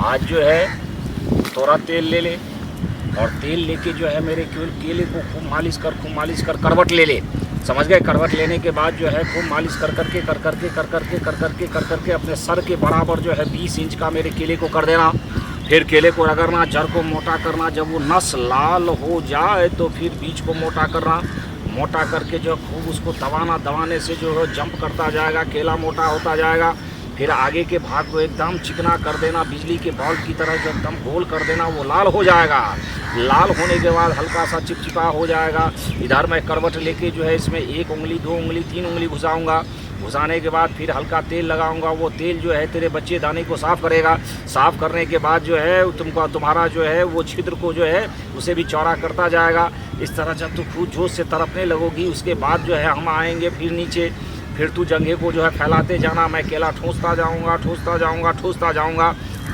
आज जो है थोड़ा तेल ले ले और तेल लेके जो है मेरे केले को खूब मालिश कर करवट ले ले। समझ गए? करवट लेने के बाद जो है खूब मालिश कर करके अपने सर के बराबर जो है 20 इंच का मेरे केले को कर देना। फिर केले को रगड़ना, जड़ को मोटा करना। जब वो नस लाल हो जाए तो फिर बीज को मोटा करना। मोटा करके जो खूब उसको दबाने से जो है जंप करता जाएगा, केला मोटा होता जाएगा। फिर आगे के भाग को एकदम चिकना कर देना, बिजली के बल्ब की तरह जो एकदम गोल कर देना। वो लाल हो जाएगा। लाल होने के बाद हल्का सा चिपचिपा हो जाएगा। इधर मैं करवट लेके जो है इसमें 1 उंगली 2 उंगली 3 उंगली घुसाऊँगा। घुसाने के बाद फिर हल्का तेल लगाऊंगा। वो तेल जो है तेरे बच्चे दाने को साफ़ करेगा। साफ़ करने के बाद जो है तुम्हारा जो है वो छिद्र को जो है उसे भी चौड़ा करता जाएगा। इस तरह जब तू खूब जोश से तड़पने लगोगी, उसके बाद जो है हम आएंगे फिर नीचे। फिर तू जंघे को जो है फैलाते जाना। मैं केला ठूंसता जाऊँगा।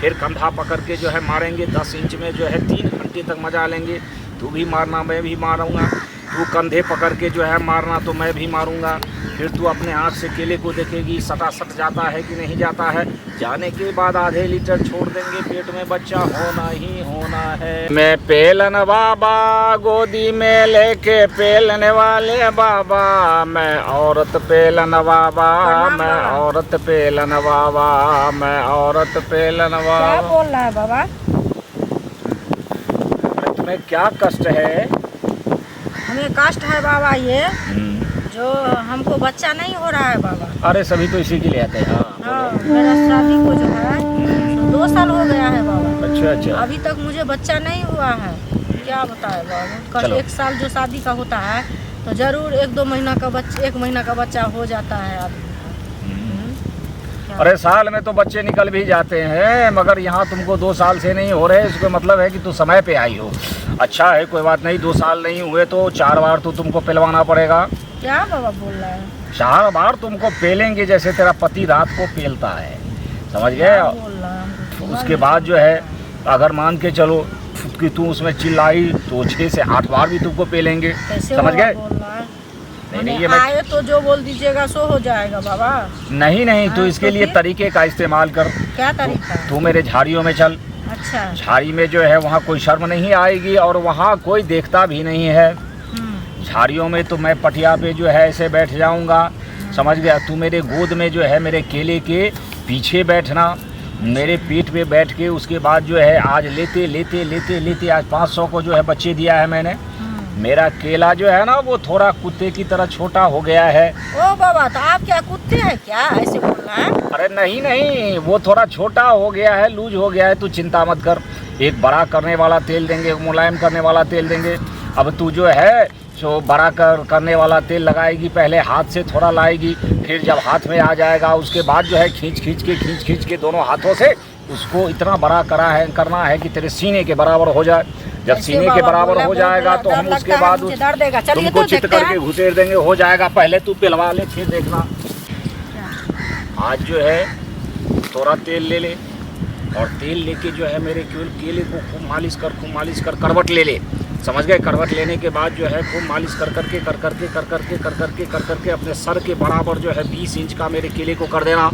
फिर कंधा पकड़ के जो है मारेंगे। 10 इंच में जो है 3 घंटे तक मजा लेंगे। तू भी मारना, मैं भी मारूँगा। तू कंधे पकड़ के जो है मारना तो मैं भी मारूँगा। फिर तू अपने आँख से केले को देखेगी सटासट जाता है कि नहीं जाता है। जाने के बाद आधे लीटर छोड़ देंगे। पेट में बच्चा होना ही होना है। मैं पेलन बाबा, गोदी में लेके पेलने वाले बाबा। मैं औरत पेलन बाबा, मैं औरत पेलन बाबा, मैं औरत पेलन बाबा। क्या बोल रहा है बाबा? तुम्हें क्या कष्ट है? हमें कष्ट है बाबा ये जो हमको बच्चा नहीं हो रहा है बाबा। अरे सभी तो इसी के लिए आते हैं। हाँ, मेरा शादी को जो है 2 साल हो गया है बाबा। अच्छा। अभी तक मुझे बच्चा नहीं हुआ है। क्या बताए बाबा? कल 1 साल जो शादी का होता है तो जरूर 1 महीना का बच्चा हो जाता है आदमी। अरे साल में तो बच्चे निकल भी जाते हैं, मगर यहाँ तुमको 2 साल से नहीं हो रहे। इसका मतलब है कि तू समय पे आई हो। अच्छा है, कोई बात नहीं। 2 साल नहीं हुए तो 4 बार तो तुमको पिलवाना पड़ेगा। क्या बाबा बोल रहा है? 4 बार तुमको पेलेंगे जैसे तेरा पति रात को पेलता है। समझ गए? उसके बाद जो है अगर मान के चलो कि तू उसमें चिल्लाई तो 6 से 8 बार भी तुमको पेलेंगे। समझ गए? नहीं, ये आए तो जो बोल दीजिएगा सो हो जाएगा बाबा। नहीं तो इसके लिए तरीके का इस्तेमाल कर। क्या तरीका? तू मेरे झाड़ियों में चल। अच्छा। झाड़ी में जो है वहाँ कोई शर्म नहीं आएगी और वहाँ कोई देखता भी नहीं है। झाड़ियों में तो मैं पटिया पे जो है ऐसे बैठ जाऊँगा। समझ गया? तू मेरे गोद में जो है मेरे केले के पीछे बैठना, मेरे पीठ पे बैठ के। उसके बाद जो है आज लेते आज 500 को जो है बच्चे दिया है मैंने। मेरा केला जो है ना वो थोड़ा कुत्ते की तरह छोटा हो गया है। ओ बाबा, तो आप क्या कुत्ते हैं क्या? ऐसे बोल रहा है? अरे नहीं, वो थोड़ा छोटा हो गया है, लूज हो गया है। तू चिंता मत कर। एक बड़ा करने वाला तेल देंगे, मुलायम करने वाला तेल देंगे। अब तू जो है जो बड़ा करने वाला तेल लगाएगी, पहले हाथ से थोड़ा लाएगी, फिर जब हाथ में आ जाएगा उसके बाद जो है खींच के दोनों हाथों से उसको इतना बड़ा करना है कि तेरे सीने के बराबर हो जाए। जब सीने के बराबर हो जाएगा तो हम उसके बाद तुमको चित करके घुसेड़ देंगे। हो जाएगा। पहले तू पिलवा ले फिर देखना। आज जो है थोड़ा तेल ले ले और तेल लेके जो है मेरे केले को खूब मालिश कर करवट ले ले। समझ गए? करवट लेने के बाद जो है खूब मालिश कर करके अपने सर के बराबर जो है 20 इंच का मेरे केले को कर देना।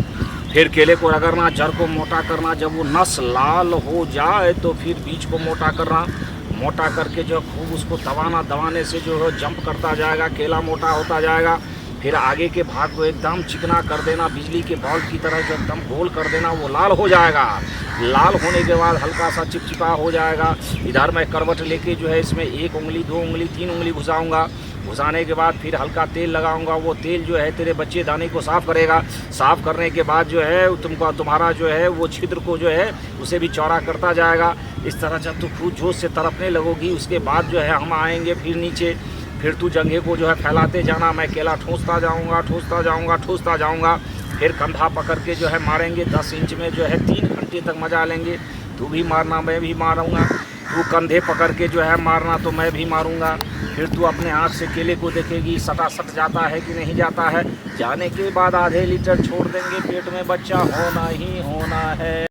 फिर केले को रगड़ना, जड़ को मोटा करना। जब वो नस लाल हो जाए तो फिर बीज को मोटा करना। मोटा करके जो खूब उसको दबाने से जो है जंप करता जाएगा, केला मोटा होता जाएगा। फिर आगे के भाग को एकदम चिकना कर देना, बिजली के बल्ब की तरह जो एकदम गोल कर देना। वो लाल हो जाएगा। लाल होने के बाद हल्का सा चिपचिपा हो जाएगा। इधर मैं करवट लेके जो है इसमें 1 उंगली 2 उंगली 3 उंगली घुसाऊँगा। घुसाने के बाद फिर हल्का तेल लगाऊंगा। वो तेल जो है तेरे बच्चे दाने को साफ़ करेगा। साफ़ करने के बाद जो है तुम्हारा जो है वो छिद्र को जो है उसे भी चौड़ा करता जाएगा। इस तरह जब तू खूब जोश से तड़पने लगोगी, उसके बाद जो है हम आएंगे फिर नीचे। फिर तू जंघे को जो है फैलाते जाना। मैं केला ठूंसता जाऊँगा। फिर कंधा पकड़ के जो है मारेंगे। 10 इंच में जो है 3 घंटे तक मजा लेंगे। तू भी मारना, मैं भी मारूँगा। तू कंधे पकड़ के जो है मारना तो मैं भी मारूँगा। फिर तू अपने आँख से केले को देखेगी सटासट जाता है कि नहीं जाता है। जाने के बाद आधे लीटर छोड़ देंगे। पेट में बच्चा होना ही होना है।